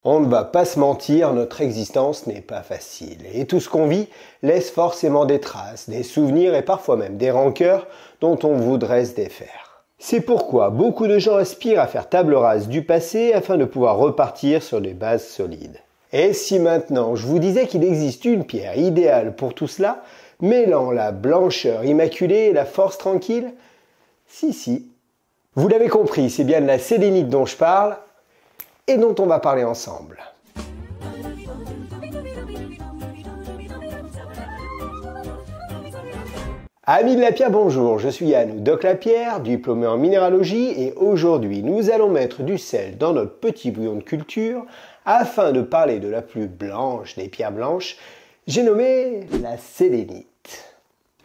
On ne va pas se mentir, notre existence n'est pas facile. Et tout ce qu'on vit laisse forcément des traces, des souvenirs et parfois même des rancœurs dont on voudrait se défaire. C'est pourquoi beaucoup de gens aspirent à faire table rase du passé afin de pouvoir repartir sur des bases solides. Et si maintenant je vous disais qu'il existe une pierre idéale pour tout cela, mêlant la blancheur immaculée et la force tranquille? Si. Vous l'avez compris, c'est bien de la sélénite dont je parle et dont on va parler ensemble. Amis de la pierre, bonjour, je suis Yann ou Doc Lapierre, diplômé en minéralogie et aujourd'hui nous allons mettre du sel dans notre petit bouillon de culture afin de parler de la plus blanche des pierres blanches, j'ai nommé la sélénite.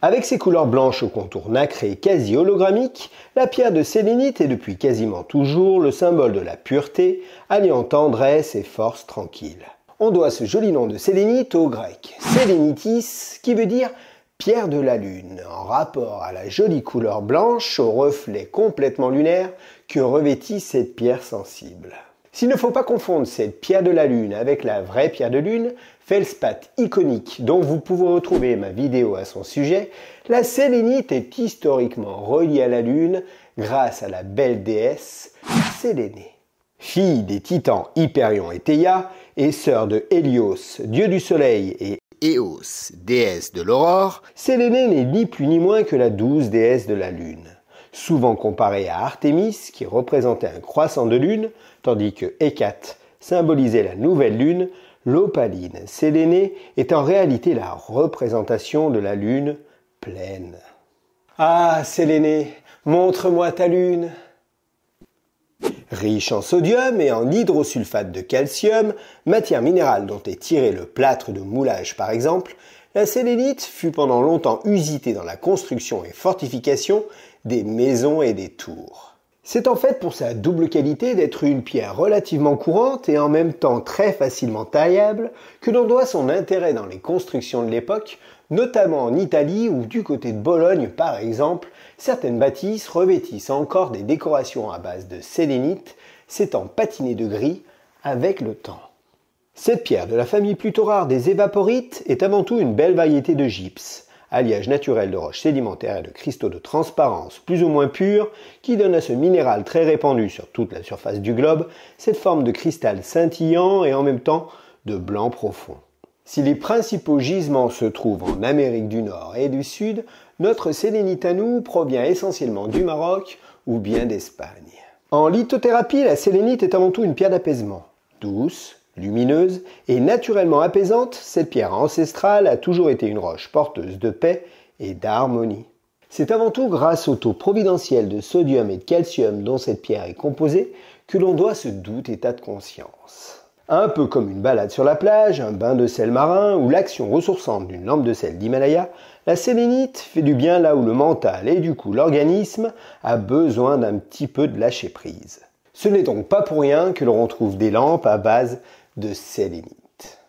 Avec ses couleurs blanches au contour nacré quasi hologrammique, la pierre de sélénite est depuis quasiment toujours le symbole de la pureté, alliant tendresse et force tranquille. On doit ce joli nom de sélénite au grec sélénitis, qui veut dire pierre de la lune, en rapport à la jolie couleur blanche au reflet complètement lunaire que revêtit cette pierre sensible. S'il ne faut pas confondre cette pierre de la lune avec la vraie pierre de lune, feldspath iconique dont vous pouvez retrouver ma vidéo à son sujet, la sélénite est historiquement reliée à la lune grâce à la belle déesse Sélénée. Fille des titans Hyperion et Théia et sœur de Hélios, dieu du soleil, et Éos, déesse de l'aurore, Sélénée n'est ni plus ni moins que la douce déesse de la lune. Souvent comparée à Artémis qui représentait un croissant de lune, tandis que Hécate symbolisait la nouvelle lune, l'opaline Sélénée est en réalité la représentation de la lune pleine. Ah Sélénée, montre-moi ta lune! Riche en sodium et en hydrosulfate de calcium, matière minérale dont est tiré le plâtre de moulage par exemple, la sélénite fut pendant longtemps usitée dans la construction et fortification des maisons et des tours. C'est en fait pour sa double qualité d'être une pierre relativement courante et en même temps très facilement taillable que l'on doit son intérêt dans les constructions de l'époque, notamment en Italie ou du côté de Bologne par exemple, certaines bâtisses revêtissent encore des décorations à base de sélénite, s'étant patinées de gris avec le temps. Cette pierre de la famille plutôt rare des évaporites est avant tout une belle variété de gypse, alliage naturel de roches sédimentaires et de cristaux de transparence plus ou moins purs qui donnent à ce minéral très répandu sur toute la surface du globe cette forme de cristal scintillant et en même temps de blanc profond. Si les principaux gisements se trouvent en Amérique du Nord et du Sud, notre sélénite à nous provient essentiellement du Maroc ou bien d'Espagne. En lithothérapie, la sélénite est avant tout une pierre d'apaisement. Douce, lumineuse et naturellement apaisante, cette pierre ancestrale a toujours été une roche porteuse de paix et d'harmonie. C'est avant tout grâce au taux providentiel de sodium et de calcium dont cette pierre est composée que l'on doit ce doux état de conscience. Un peu comme une balade sur la plage, un bain de sel marin ou l'action ressourçante d'une lampe de sel d'Himalaya, la sélénite fait du bien là où le mental et du coup l'organisme a besoin d'un petit peu de lâcher prise. Ce n'est donc pas pour rien que l'on retrouve des lampes à base de sélénite.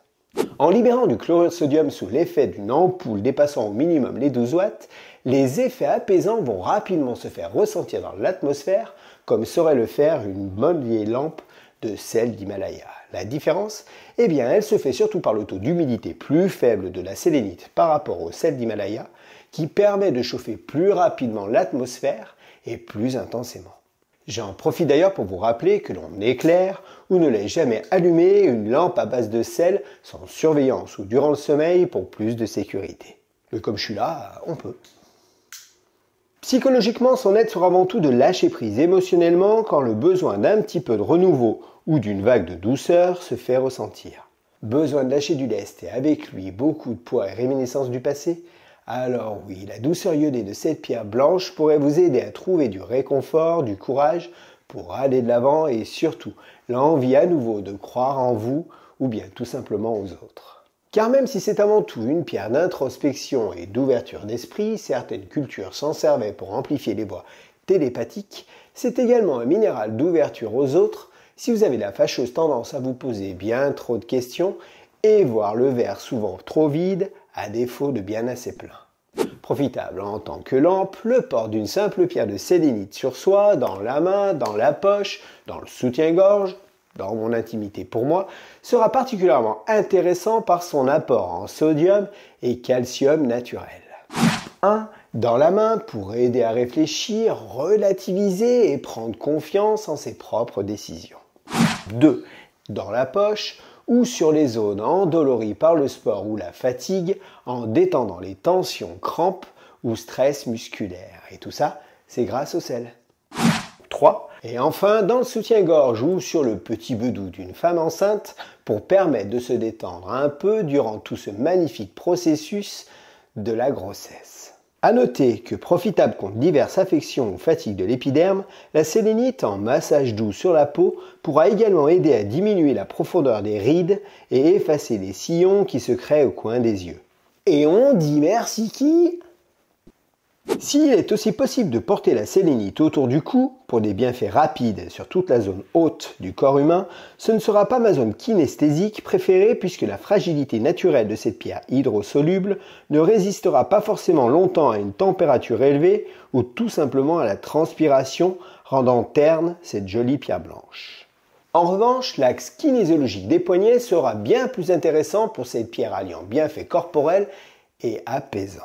En libérant du chlorure de sodium sous l'effet d'une ampoule dépassant au minimum les 12 watts, les effets apaisants vont rapidement se faire ressentir dans l'atmosphère comme saurait le faire une bonne vieille lampe de sel d'Himalaya. La différence? Eh bien, elle se fait surtout par le taux d'humidité plus faible de la sélénite par rapport au sel d'Himalaya qui permet de chauffer plus rapidement l'atmosphère et plus intensément. J'en profite d'ailleurs pour vous rappeler que l'on éclaire ou ne laisse jamais allumer une lampe à base de sel sans surveillance ou durant le sommeil pour plus de sécurité. Mais comme je suis là, on peut. Psychologiquement, son aide sera avant tout de lâcher prise émotionnellement quand le besoin d'un petit peu de renouveau ou d'une vague de douceur se fait ressentir. Besoin de lâcher du lest et avec lui beaucoup de poids et réminiscences du passé? Alors oui, la douceur iodée de cette pierre blanche pourrait vous aider à trouver du réconfort, du courage pour aller de l'avant et surtout l'envie à nouveau de croire en vous ou bien tout simplement aux autres. Car même si c'est avant tout une pierre d'introspection et d'ouverture d'esprit, certaines cultures s'en servaient pour amplifier les voies télépathiques, c'est également un minéral d'ouverture aux autres si vous avez la fâcheuse tendance à vous poser bien trop de questions et voir le verre souvent trop vide à défaut de bien assez plein. Profitable en tant que lampe, le port d'une simple pierre de sélénite sur soi, dans la main, dans la poche, dans le soutien-gorge, dans mon intimité pour moi, sera particulièrement intéressant par son apport en sodium et calcium naturel. 1. Dans la main pour aider à réfléchir, relativiser et prendre confiance en ses propres décisions. 2. Dans la poche ou sur les zones endolories par le sport ou la fatigue en détendant les tensions, crampes ou stress musculaire. Et tout ça, c'est grâce au sel. 3. Et enfin, dans le soutien-gorge ou sur le petit bedou d'une femme enceinte pour permettre de se détendre un peu durant tout ce magnifique processus de la grossesse. A noter que profitable contre diverses affections ou fatigues de l'épiderme, la sélénite en massage doux sur la peau pourra également aider à diminuer la profondeur des rides et effacer les sillons qui se créent au coin des yeux. Et on dit merci qui ? S'il est aussi possible de porter la sélénite autour du cou pour des bienfaits rapides sur toute la zone haute du corps humain, ce ne sera pas ma zone kinesthésique préférée puisque la fragilité naturelle de cette pierre hydrosoluble ne résistera pas forcément longtemps à une température élevée ou tout simplement à la transpiration, rendant terne cette jolie pierre blanche. En revanche, l'axe kinésiologique des poignets sera bien plus intéressant pour cette pierre alliant bienfaits corporels et apaisants.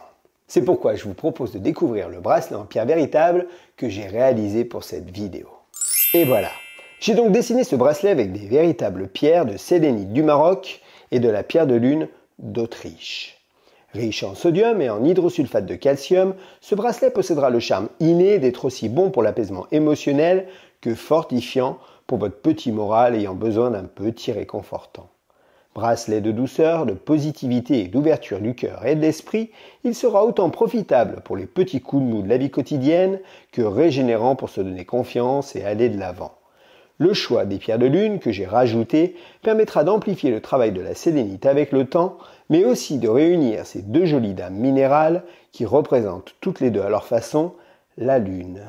C'est pourquoi je vous propose de découvrir le bracelet en pierre véritable que j'ai réalisé pour cette vidéo. Et voilà, j'ai donc dessiné ce bracelet avec des véritables pierres de sélénite du Maroc et de la pierre de lune d'Autriche. Riche en sodium et en hydrosulfate de calcium, ce bracelet possédera le charme inné d'être aussi bon pour l'apaisement émotionnel que fortifiant pour votre petit moral ayant besoin d'un petit réconfortant. Bracelet de douceur, de positivité et d'ouverture du cœur et de l'esprit, il sera autant profitable pour les petits coups de mou de la vie quotidienne que régénérant pour se donner confiance et aller de l'avant. Le choix des pierres de lune que j'ai rajoutées permettra d'amplifier le travail de la sélénite avec le temps, mais aussi de réunir ces deux jolies dames minérales qui représentent toutes les deux à leur façon la lune.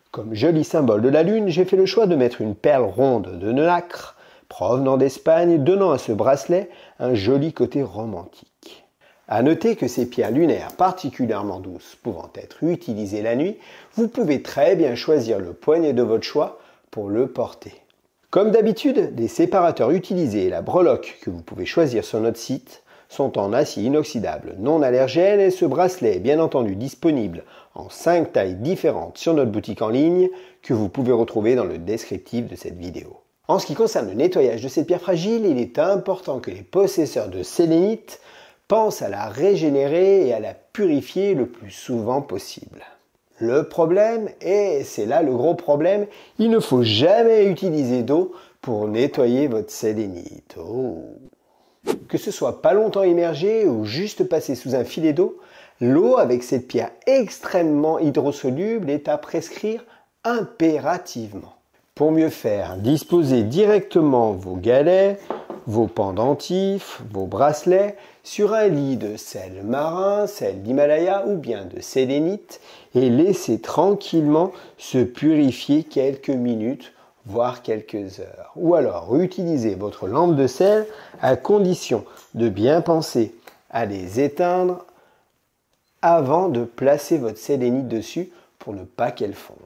Comme joli symbole de la lune, j'ai fait le choix de mettre une perle ronde de nacre provenant d'Espagne, donnant à ce bracelet un joli côté romantique. A noter que ces pierres lunaires particulièrement douces pouvant être utilisées la nuit, vous pouvez très bien choisir le poignet de votre choix pour le porter. Comme d'habitude, les séparateurs utilisés et la breloque que vous pouvez choisir sur notre site sont en acier inoxydable non allergène et ce bracelet est bien entendu disponible en 5 tailles différentes sur notre boutique en ligne que vous pouvez retrouver dans le descriptif de cette vidéo. En ce qui concerne le nettoyage de cette pierre fragile, il est important que les possesseurs de sélénite pensent à la régénérer et à la purifier le plus souvent possible. Le problème, et c'est là le gros problème, il ne faut jamais utiliser d'eau pour nettoyer votre sélénite. Oh. Que ce soit pas longtemps immergé ou juste passé sous un filet d'eau, l'eau avec cette pierre extrêmement hydrosoluble est à prescrire impérativement. Pour mieux faire, disposez directement vos galets, vos pendentifs, vos bracelets sur un lit de sel marin, sel d'Himalaya ou bien de sélénite et laissez tranquillement se purifier quelques minutes, voire quelques heures. Ou alors utilisez votre lampe de sel à condition de bien penser à les éteindre avant de placer votre sélénite dessus pour ne pas qu'elle fonde.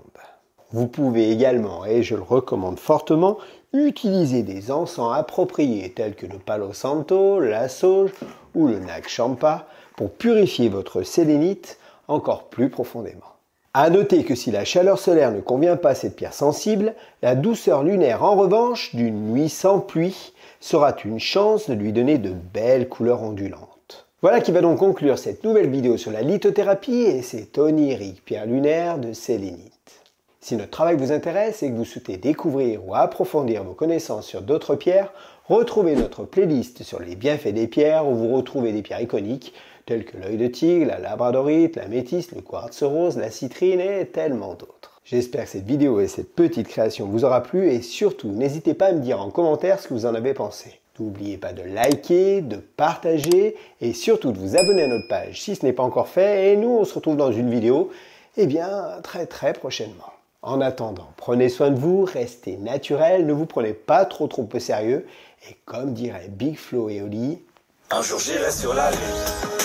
Vous pouvez également, et je le recommande fortement, utiliser des encens appropriés tels que le Palo Santo, la sauge ou le Nag Champa pour purifier votre sélénite encore plus profondément. A noter que si la chaleur solaire ne convient pas à cette pierre sensible, la douceur lunaire en revanche d'une nuit sans pluie sera une chance de lui donner de belles couleurs ondulantes. Voilà qui va donc conclure cette nouvelle vidéo sur la lithothérapie et cette onirique pierre lunaire de sélénite. Si notre travail vous intéresse et que vous souhaitez découvrir ou approfondir vos connaissances sur d'autres pierres, retrouvez notre playlist sur les bienfaits des pierres où vous retrouvez des pierres iconiques telles que l'œil de tigre, la labradorite, la métisse, le quartz rose, la citrine et tellement d'autres. J'espère que cette vidéo et cette petite création vous aura plu et surtout n'hésitez pas à me dire en commentaire ce que vous en avez pensé. N'oubliez pas de liker, de partager et surtout de vous abonner à notre page si ce n'est pas encore fait et nous on se retrouve dans une vidéo très prochainement. En attendant, prenez soin de vous, restez naturel, ne vous prenez pas trop au sérieux et comme dirait Big Flo et Oli, un jour j'irai sur la lune.